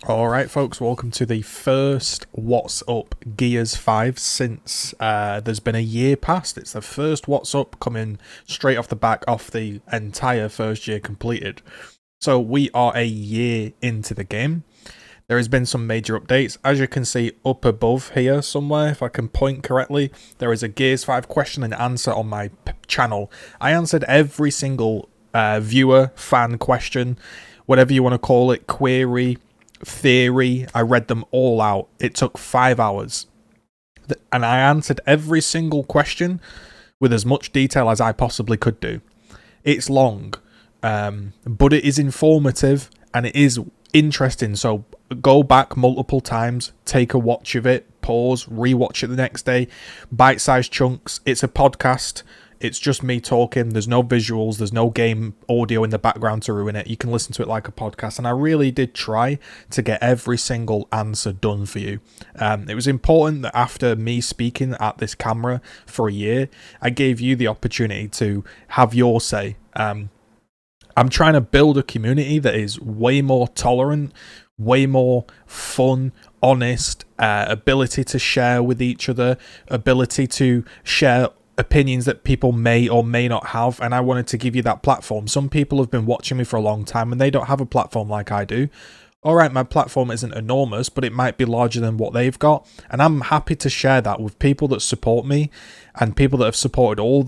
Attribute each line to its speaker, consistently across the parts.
Speaker 1: Alright folks, welcome to the first What's Up Gears 5 since there's been a year past. It's the first What's Up coming straight off the back off the entire first year completed. So we are a year into the game. There has been some major updates. As you can see up above here somewhere, if I can point correctly, there is a Gears 5 question and answer on my channel. I answered every single viewer, fan question, whatever you want to call it, query, theory. I read them all out. It took 5 hours. And I answered every single question with as much detail as I possibly could do. It's long, but it is informative and it is interesting. So go back multiple times, take a watch of it, pause, rewatch it the next day, bite-sized chunks. It's a podcast. It's just me talking. There's no visuals. There's no game audio in the background to ruin it. You can listen to it like a podcast. And I really did try to get every single answer done for you. It was important that after me speaking at this camera for a year, I gave you the opportunity to have your say. I'm trying to build a community that is way more tolerant, way more fun, honest, ability to share with each other, ability to share opinions that people may or may not have, and I wanted to give you that platform. Some people have been watching me for a long time and they don't have a platform like I do. Alright, my platform isn't enormous, but it might be larger than what they've got, and I'm happy to share that with people that support me and people that have supported all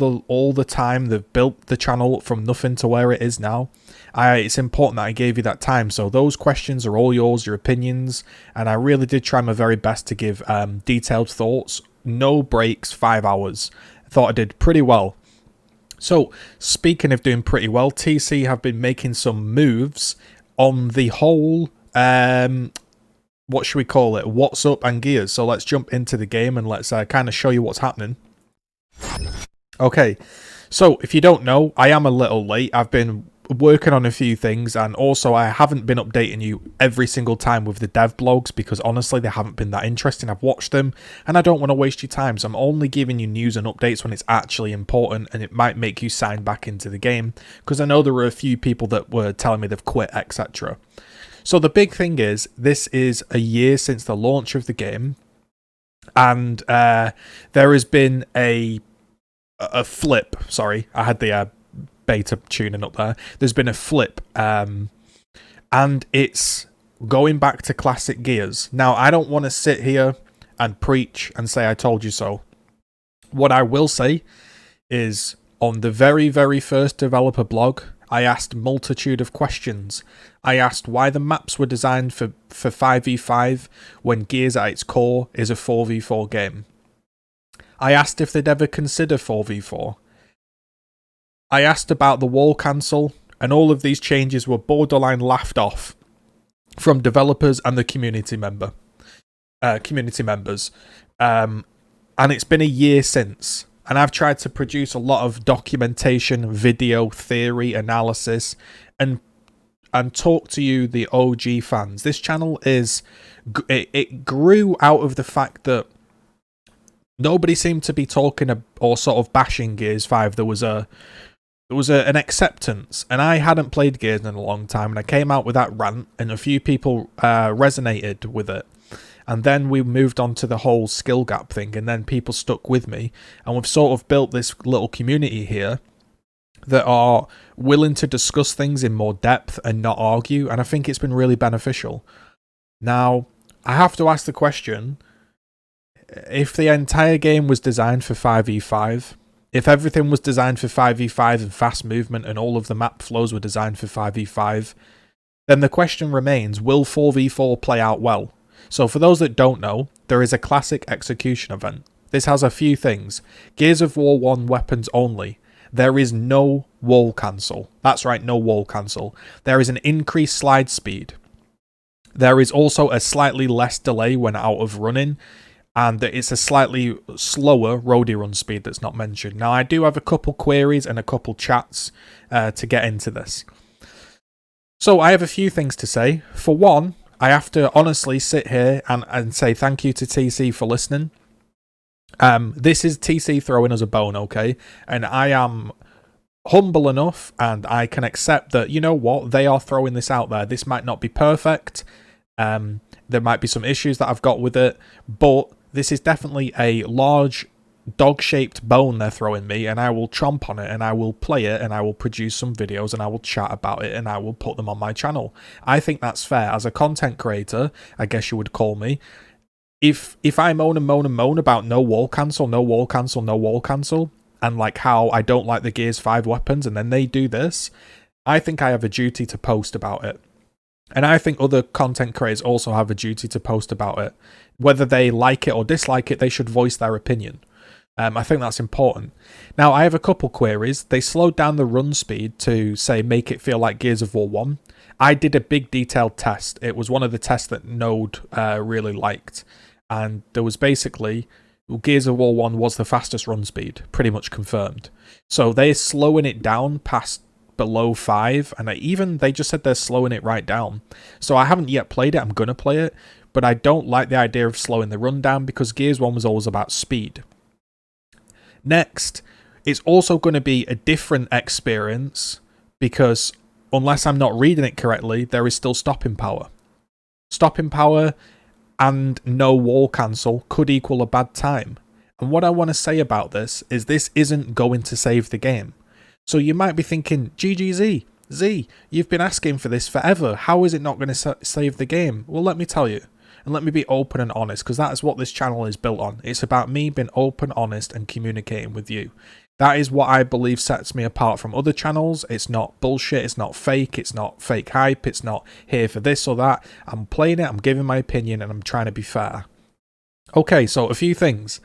Speaker 1: the time. They've built the channel from nothing to where it is now. It's important that I gave you that time, so those questions are all yours, your opinions, and I really did try my very best to give detailed thoughts. No breaks, 5 hours. Thought I did pretty well. So, speaking of doing pretty well, TC have been making some moves on the whole, what should we call it, What's Up and Gears. So let's jump into the game and let's kind of show you what's happening. Okay, so if you don't know, I am a little late. I've been working on a few things, and also I haven't been updating you every single time with the dev blogs because honestly they haven't been that interesting. I've watched them and I don't want to waste your time, so I'm only giving you news and updates when it's actually important and it might make you sign back into the game, because I know there were a few people that were telling me they've quit, etc. So the big thing is, this is a year since the launch of the game, and there has been a flip. Sorry, I had the beta tuning up there. There's been a flip, and it's going back to classic Gears. Now, I don't want to sit here and preach and say I told you so. What I will say is, on the very, very first developer blog, I asked multitude of questions. I asked why the maps were designed for 5v5 when Gears at its core is a 4v4 game. I asked if they'd ever consider 4v4. I asked about the wall cancel, and all of these changes were borderline laughed off from developers and the community members. And it's been a year since, and I've tried to produce a lot of documentation, video, theory, analysis, and talk to you, the OG fans. This channel it grew out of the fact that nobody seemed to be talking or sort of bashing Gears 5. There was an acceptance, and I hadn't played Gears in a long time, and I came out with that rant, and a few people resonated with it. And then we moved on to the whole skill gap thing, and then people stuck with me, and we've sort of built this little community here that are willing to discuss things in more depth and not argue, and I think it's been really beneficial. Now, I have to ask the question, if the entire game was designed for 5v5, if everything was designed for 5v5 and fast movement and all of the map flows were designed for 5v5, then the question remains, will 4v4 play out well? So for those that don't know, there is a classic execution event. This has a few things. Gears of War 1 weapons only. There is no wall cancel. That's right, no wall cancel. There is an increased slide speed. There is also a slightly less delay when out of running, and it's a slightly slower roadie run speed that's not mentioned. Now, I do have a couple queries and a couple chats to get into this. So I have a few things to say. For one, I have to honestly sit here and say thank you to TC for listening. This is TC throwing us a bone, okay? And I am humble enough and I can accept that, you know what, they are throwing this out there. This might not be perfect. There might be some issues that I've got with it, but this is definitely a large dog-shaped bone they're throwing me, and I will chomp on it, and I will play it, and I will produce some videos, and I will chat about it, and I will put them on my channel. I think that's fair. As a content creator, I guess you would call me, if I moan and moan and moan about no wall cancel, no wall cancel, no wall cancel, and like how I don't like the Gears 5 weapons, and then they do this, I think I have a duty to post about it. And I think other content creators also have a duty to post about it. Whether they like it or dislike it, they should voice their opinion. I think that's important. Now, I have a couple queries. They slowed down the run speed to, say, make it feel like Gears of War 1. I did a big detailed test. It was one of the tests that Node really liked. And there was basically, Gears of War 1 was the fastest run speed, pretty much confirmed. So they're slowing it down past below 5, and they just said they're slowing it right down. So I haven't yet played it. I'm going to play it. But I don't like the idea of slowing the run down because Gears 1 was always about speed. Next, it's also going to be a different experience because unless I'm not reading it correctly, there is still stopping power. Stopping power and no wall cancel could equal a bad time. And what I want to say about this isn't going to save the game. So you might be thinking, GGZII, you've been asking for this forever. How is it not going to save the game? Well, let me tell you. And let me be open and honest, because that is what this channel is built on. It's about me being open, honest, and communicating with you. That is what I believe sets me apart from other channels. It's not bullshit, it's not fake hype, it's not here for this or that. I'm playing it, I'm giving my opinion, and I'm trying to be fair. Okay, so a few things.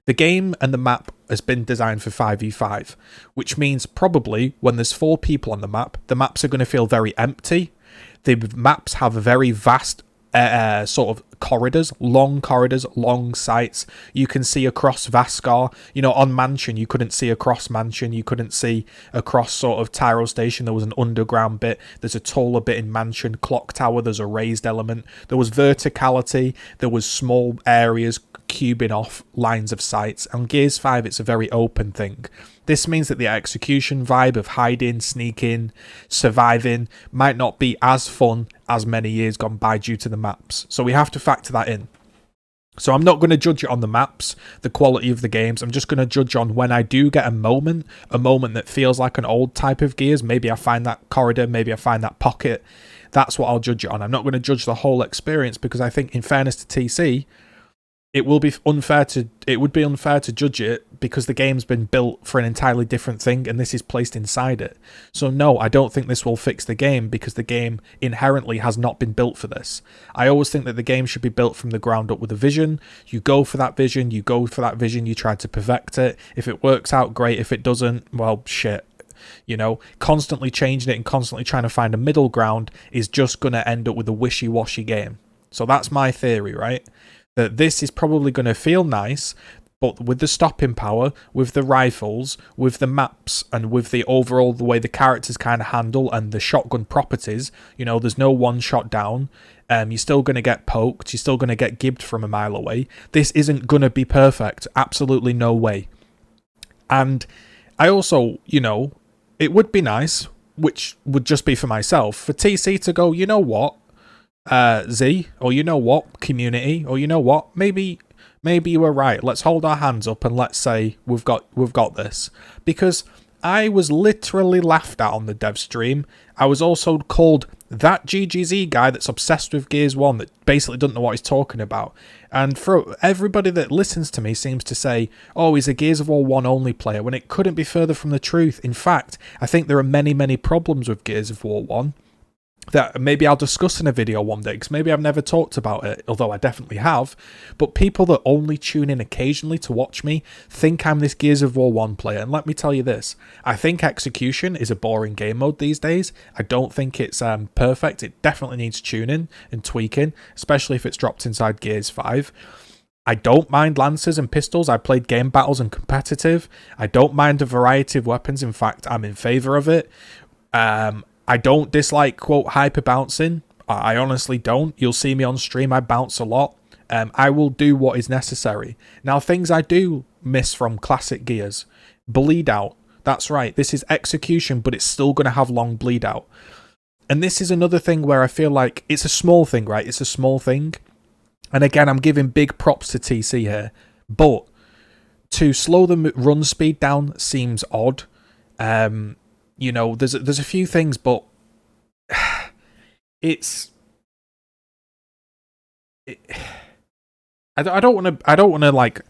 Speaker 1: The game and the map has been designed for 5v5, which means probably when there's 4 people on the maps are going to feel very empty. The maps have a very vast sort of corridors, long sights. You can see across Vaskar. You know, on Mansion, you couldn't see across Mansion. You couldn't see across sort of Tyro Station. There was an underground bit. There's a taller bit in Mansion. Clock Tower, there's a raised element. There was verticality. There was small areas cubing off lines of sights. On Gears 5, it's a very open thing. This means that the execution vibe of hiding, sneaking, surviving might not be as fun as many years gone by due to the maps. So we have to factor that in. So I'm not going to judge it on the maps, the quality of the games. I'm just going to judge on when I do get a moment that feels like an old type of Gears. Maybe I find that corridor, maybe I find that pocket. That's what I'll judge it on. I'm not going to judge the whole experience because I think, in fairness to TC, it would be unfair to judge it because the game's been built for an entirely different thing and this is placed inside it. So no, I don't think this will fix the game because the game inherently has not been built for this. I always think that the game should be built from the ground up with a vision. You go for that vision, you try to perfect it. If it works out, great. If it doesn't, well, shit. You know, constantly changing it and constantly trying to find a middle ground is just going to end up with a wishy-washy game. So that's my theory, right? That this is probably going to feel nice, but with the stopping power, with the rifles, with the maps, and with the overall, the way the characters kind of handle and the shotgun properties, you know, there's no one shot down. You're still going to get poked. You're still going to get gibbed from a mile away. This isn't going to be perfect. Absolutely no way. And I also, you know, it would be nice, which would just be for myself, for TC to go, you know what? Z, or you know what, community, or you know what, maybe you were right. Let's hold our hands up and let's say we've got this. Because I was literally laughed at on the dev stream. I was also called that GGZ guy that's obsessed with Gears 1 that basically doesn't know what he's talking about. And for everybody that listens to me seems to say, oh, he's a Gears of War 1 only player, when it couldn't be further from the truth. In fact, I think there are many problems with Gears of War 1 that maybe I'll discuss in a video one day, because maybe I've never talked about it, although I definitely have. But people that only tune in occasionally to watch me think I'm this Gears of War 1 player. And let me tell you this, I think execution is a boring game mode these days. I don't think it's perfect. It definitely needs tuning and tweaking, especially if it's dropped inside Gears 5. I don't mind lancers and pistols. I played game battles and competitive. I don't mind a variety of weapons. In fact, I'm in favour of it. I don't dislike, quote, hyper bouncing. I honestly don't. You'll see me on stream, I bounce a lot. I will do what is necessary. Now, things I do miss from classic Gears. Bleed out. That's right. This is execution, but it's still going to have long bleed out. And this is another thing where I feel like it's a small thing, right? It's a small thing. And again, I'm giving big props to TC here. But to slow the run speed down seems odd. You know, there's a few things, but I don't want to like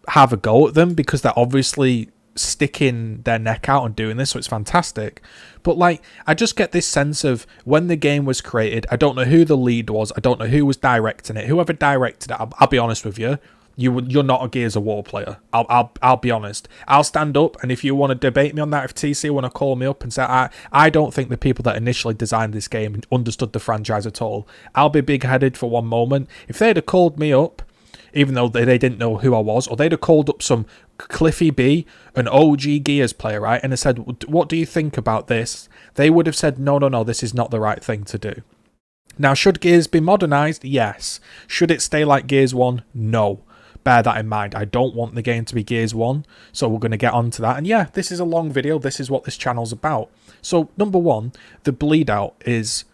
Speaker 1: have a go at them because they're obviously sticking their neck out and doing this, so it's fantastic. But like, I just get this sense of when the game was created, I don't know who the lead was, I don't know who was directing it. Whoever directed it, I'll be honest with you, you're not a Gears of War player. I'll be honest. I'll stand up, and if you want to debate me on that, if TC want to call me up and say I don't think the people that initially designed this game understood the franchise at all, I'll be big-headed for one moment. If they'd have called me up, even though they didn't know who I was, or they'd have called up some Cliffy B, an OG Gears player, right, and they said, what do you think about this? They would have said, no, this is not the right thing to do. Now, should Gears be modernised? Yes. Should it stay like Gears 1? No. Bear that in mind. I don't want the game to be Gears 1, so we're going to get onto that. And yeah, this is a long video. This is what this channel's about. So, number one, the bleed out is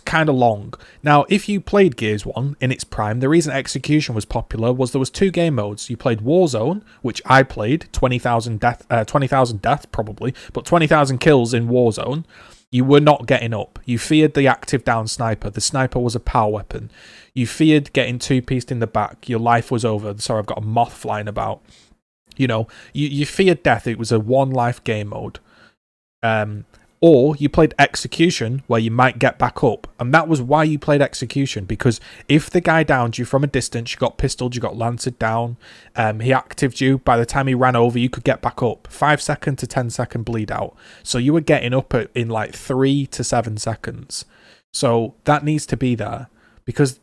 Speaker 1: kind of long. Now, if you played Gears 1 in its prime, the reason Execution was popular was there was two game modes. You played Warzone, which I played, 20,000 death probably, but 20,000 kills in Warzone. You were not getting up. You feared the active down sniper. The sniper was a power weapon. You feared getting two-pieced in the back. Your life was over. Sorry, I've got a moth flying about. You know, you feared death. It was a one-life game mode. Or you played Execution, where you might get back up. And that was why you played Execution, because if the guy downed you from a distance, you got pistoled, you got lanced down, he actived you, by the time he ran over, you could get back up. 5 second to 10 second bleed out. So you were getting up in like 3 to 7 seconds. So that needs to be there. Because,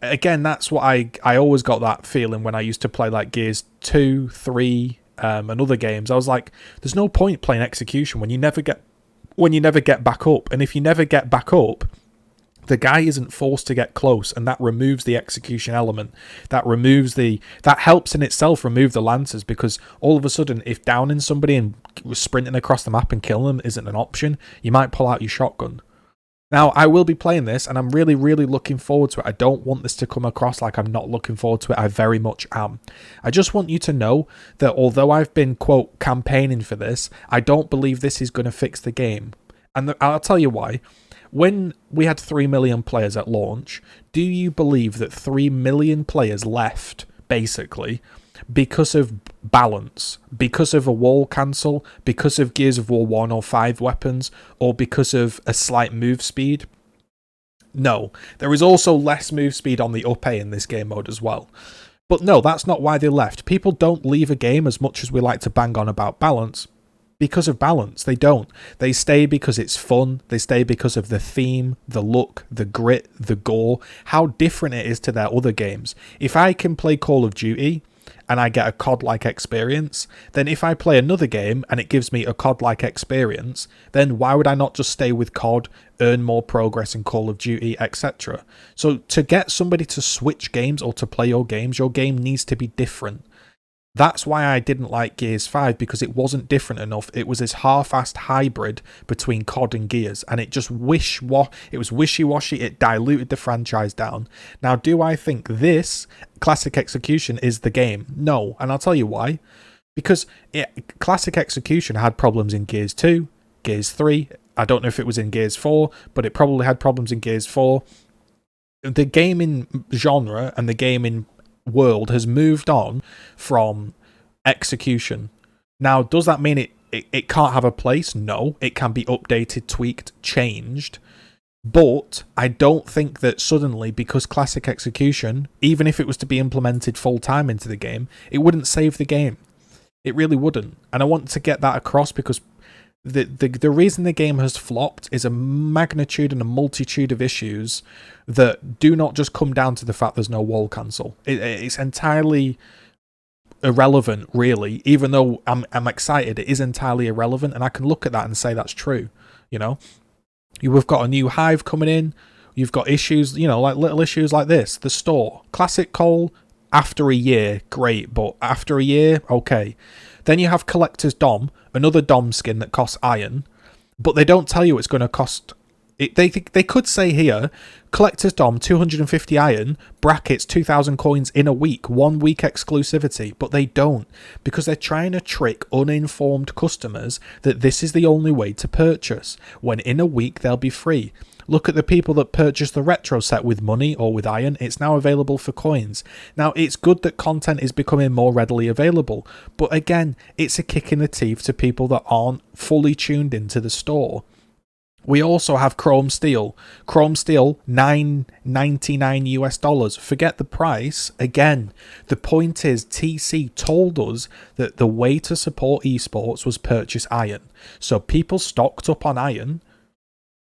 Speaker 1: again, that's what I always got that feeling when I used to play like Gears 2, 3, and other games. I was like, there's no point playing Execution when you never get back up. And if you never get back up, the guy isn't forced to get close, and that removes the execution element. That helps in itself remove the lancers, because all of a sudden, if downing somebody and sprinting across the map and killing them isn't an option, you might pull out your shotgun. Now, I will be playing this, and I'm really, really looking forward to it. I don't want this to come across like I'm not looking forward to it. I very much am. I just want you to know that although I've been, quote, campaigning for this, I don't believe this is going to fix the game. And I'll tell you why. When we had 3 million players at launch, do you believe that 3 million players left, basically, because of balance, because of a wall cancel, because of Gears of War 1 or 5 weapons, or because of a slight move speed? No, there is also less move speed on the up A in this game mode as well. But no, that's not why they left. People don't leave a game, as much as we like to bang on about balance, because of balance. They don't. They stay because it's fun. They stay because of the theme, the look, the grit, the gore, how different it is to their other games. If I can play Call of Duty and I get a COD-like experience, then if I play another game and it gives me a COD-like experience, then why would I not just stay with COD, earn more progress in Call of Duty, etc.? So to get somebody to switch games or to play your game needs to be different. That's why I didn't like Gears 5, because it wasn't different enough. It was this half-assed hybrid between COD and Gears, and it just it was wishy-washy. It diluted the franchise down. Now, do I think this Classic Execution is the game? No, and I'll tell you why. Because Classic Execution had problems in Gears 2, Gears 3. I don't know if it was in Gears 4, but it probably had problems in Gears 4. The gaming genre and the gaming world has moved on from Execution. Now, does that mean it can't have a place? No, it can be updated, tweaked, changed. But I don't think that suddenly, because Classic Execution, even if it was to be implemented full-time into the game, it wouldn't save the game. It really wouldn't. And I want to get that across, because the reason the game has flopped is a magnitude and a multitude of issues that do not just come down to the fact there's no wall cancel. It's entirely irrelevant, really. Even though I'm excited, it is entirely irrelevant, and I can look at that and say that's true. You know, we've got a new hive coming in. You've got issues, you know, like little issues like this. The store, Classic Cole, after a year, great, but after a year, okay. Then you have Collector's Dom, another Dom skin that costs iron, but they don't tell you it's going to cost They could say here, Collector's Dom 250 iron, brackets 2,000 coins in a week, 1 week exclusivity, but they don't, because they're trying to trick uninformed customers that this is the only way to purchase, when in a week they'll be free. Look at the people that purchased the retro set with money or with iron. It's now available for coins. Now, it's good that content is becoming more readily available, but again, it's a kick in the teeth to people that aren't fully tuned into the store. We also have Chrome Steel. Chrome Steel, $9.99 US. Forget the price. Again, the point is TC told us that the way to support esports was purchase iron. So people stocked up on iron,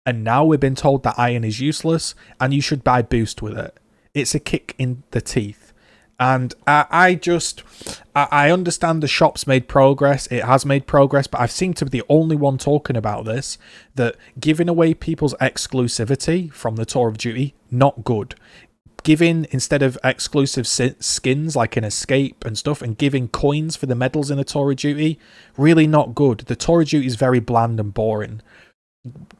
Speaker 1: and now we've been told that iron is useless and you should buy boost with it. It's a kick in the teeth. And I understand the shop's made progress. It has made progress, but I seem to be the only one talking about this, that giving away people's exclusivity from the Tour of Duty, not good. Giving, instead of exclusive skins like an escape and stuff, and giving coins for the medals in the Tour of Duty, really not good. The Tour of Duty is very bland and boring.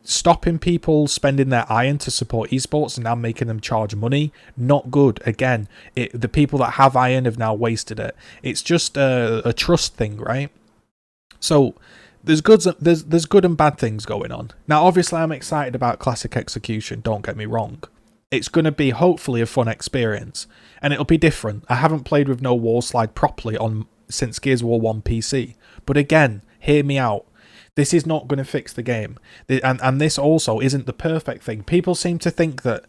Speaker 1: Stopping people spending their iron to support esports and now making them charge money, not good. Again, the people that have iron have now wasted it. It's just a trust thing, right? So there's good and bad things going on. Now, obviously, I'm excited about Classic Execution, don't get me wrong. It's going to be hopefully a fun experience, and it'll be different. I haven't played with no wall slide properly since Gears of War 1 PC, but again, hear me out. This is not going to fix the game. And this also isn't the perfect thing. People seem to think that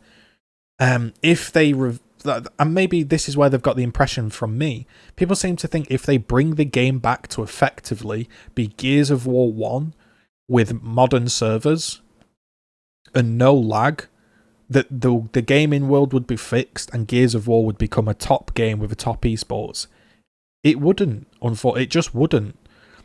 Speaker 1: if they... and maybe this is where they've got the impression from me. People seem to think if they bring the game back to effectively be Gears of War 1 with modern servers and no lag, that the gaming world would be fixed and Gears of War would become a top game with a top esports. It wouldn't. It just wouldn't.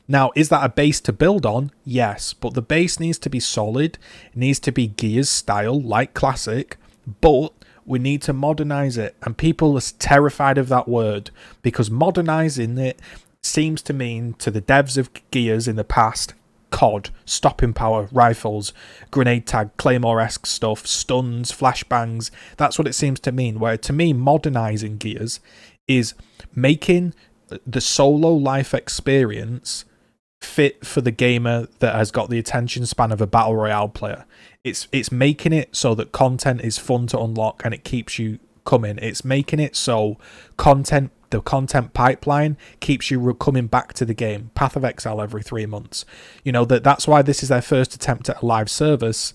Speaker 1: Now, is that a base to build on? Yes, but the base needs to be solid. It needs to be Gears style, like Classic, but we need to modernize it. And people are terrified of that word, because modernizing it seems to mean, to the devs of Gears in the past, COD, stopping power, rifles, grenade tag, Claymore-esque stuff, stuns, flashbangs. That's what it seems to mean, where to me, modernizing Gears is making the solo life experience fit for the gamer that has got the attention span of a battle royale player. It's making it so that content is fun to unlock and it keeps you coming. It's making it so the content pipeline keeps you coming back to the game. Path of Exile every 3 months. You know, that's why this is their first attempt at a live service.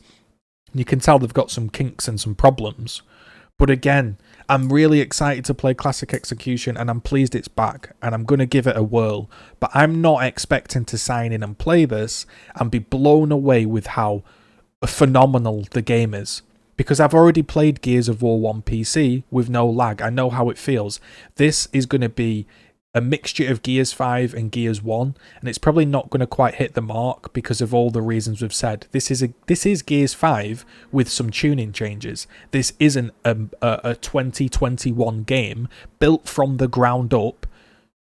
Speaker 1: You can tell they've got some kinks and some problems. But again, I'm really excited to play Classic Execution, and I'm pleased it's back, and I'm going to give it a whirl. But I'm not expecting to sign in and play this and be blown away with how phenomenal the game is. Because I've already played Gears of War 1 PC with no lag. I know how it feels. This is going to be a mixture of Gears 5 and Gears 1, and it's probably not going to quite hit the mark because of all the reasons we've said. This is Gears 5 with some tuning changes. This isn't a 2021 game built from the ground up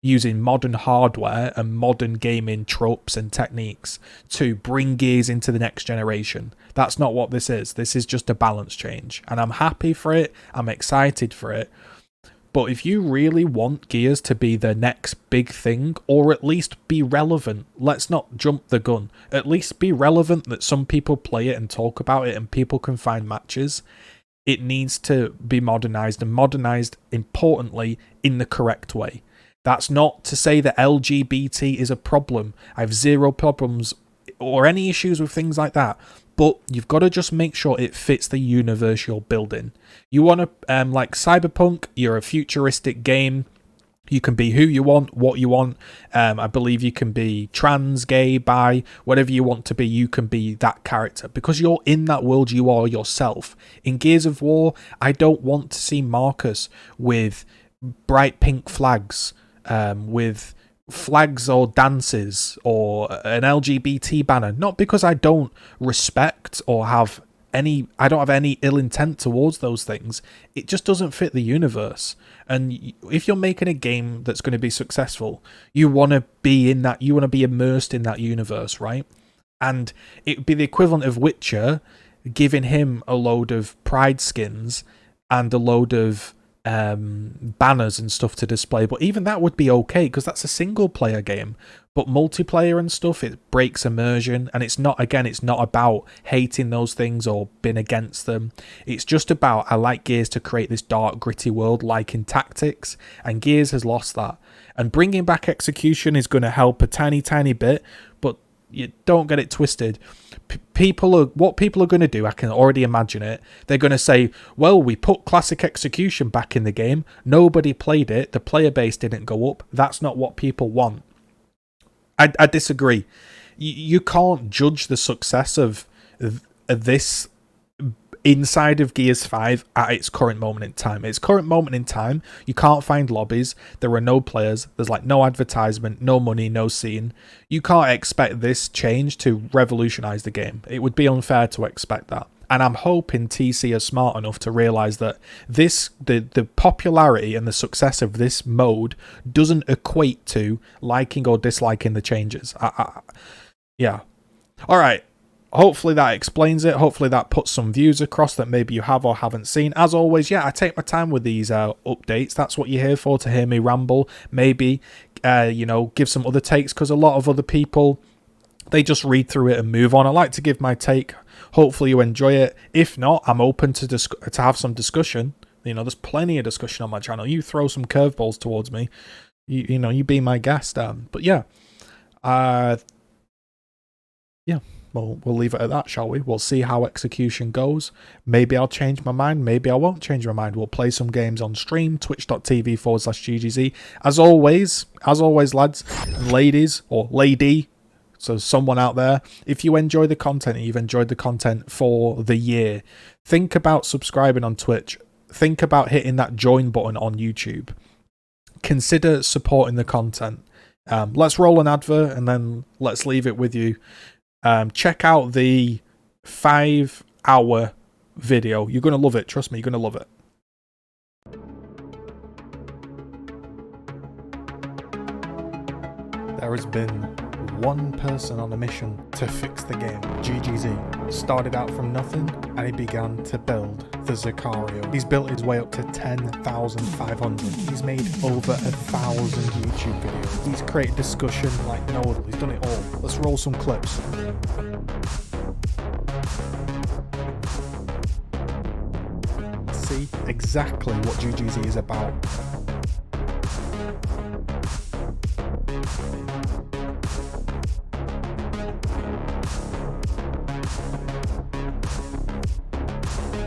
Speaker 1: using modern hardware and modern gaming tropes and techniques to bring Gears into the next generation. That's not what this is. This is just a balance change, and I'm happy for it. I'm excited for it. But if you really want Gears to be the next big thing, or at least be relevant, let's not jump the gun. At least be relevant that some people play it and talk about it and people can find matches. It needs to be modernized, and modernized, importantly, in the correct way. That's not to say that LGBT is a problem. I have zero problems or any issues with things like that. But you've got to just make sure it fits the universe you're building. You want to, like Cyberpunk, you're a futuristic game. You can be who you want, what you want. I believe you can be trans, gay, bi, whatever you want to be, you can be that character. Because you're in that world, you are yourself. In Gears of War, I don't want to see Marcus with bright pink flags, with flags or dances or an LGBT banner. Not because I don't respect or I don't have any ill intent towards those things. It just doesn't fit the universe. And if you're making a game that's going to be successful, you want to be in that, you want to be immersed in that universe, right? And it would be the equivalent of Witcher giving him a load of pride skins and a load of banners and stuff to display. But even that would be okay because that's a single player game. But multiplayer and stuff, it breaks immersion, and it's not about hating those things or being against them. It's just about, I like Gears to create this dark, gritty world like in Tactics, and Gears has lost that. And bringing back Execution is going to help a tiny, tiny bit, but you don't get it twisted. What people are going to do, I can already imagine it. They're going to say, well, we put classic Execution back in the game. Nobody played it. The player base didn't go up. That's not what people want. I disagree. You can't judge the success of this inside of Gears 5 at its current moment in time. Its current moment in time, you can't find lobbies. There are no players. There's like no advertisement, no money, no scene. You can't expect this change to revolutionize the game. It would be unfair to expect that. And I'm hoping TC are smart enough to realize that the popularity and the success of this mode doesn't equate to liking or disliking the changes. Yeah. All right. Hopefully that explains it. Hopefully that puts some views across that maybe you have or haven't seen. As always, yeah, I take my time with these updates. That's what you're here for, to hear me ramble. Maybe, give some other takes, because a lot of other people, they just read through it and move on. I like to give my take. Hopefully you enjoy it. If not, I'm open to have some discussion. There's plenty of discussion on my channel. You throw some curveballs towards me. You be my guest. But yeah. We'll leave it at that, shall we? We'll see how Execution goes. Maybe I'll change my mind. Maybe I won't change my mind. We'll play some games on stream, twitch.tv/GGZ. As always, lads and ladies, or lady, so someone out there, if you enjoy the content and you've enjoyed the content for the year, think about subscribing on Twitch. Think about hitting that join button on YouTube. Consider supporting the content. Let's roll an advert and then let's leave it with you. Check out the 5-hour video. You're going to love it. Trust me, you're going to love it. There has been one person on a mission to fix the game. GGZII started out from nothing and he began to build the Sicario. He's built his way up to 10,500. He's made over 1,000 YouTube videos. He's created discussion like no other. He's done it all. Let's roll some clips. See exactly what GGZII is about.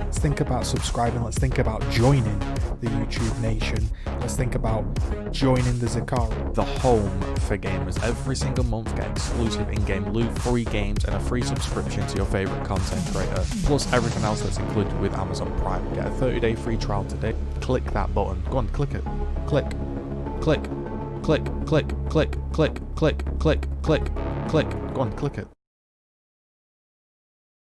Speaker 1: Let's think about subscribing. Let's think about joining the YouTube nation. Let's think about joining the Sicario. The home for gamers. Every single month get exclusive in-game loot, free games, and a free subscription to your favourite content creator. Plus everything else that's included with Amazon Prime. Get a 30-day free trial today. Click that button. Go on, click it. Click. Click. Click. Click. Click. Click. Click. Click. Click. Click. Go on, click it.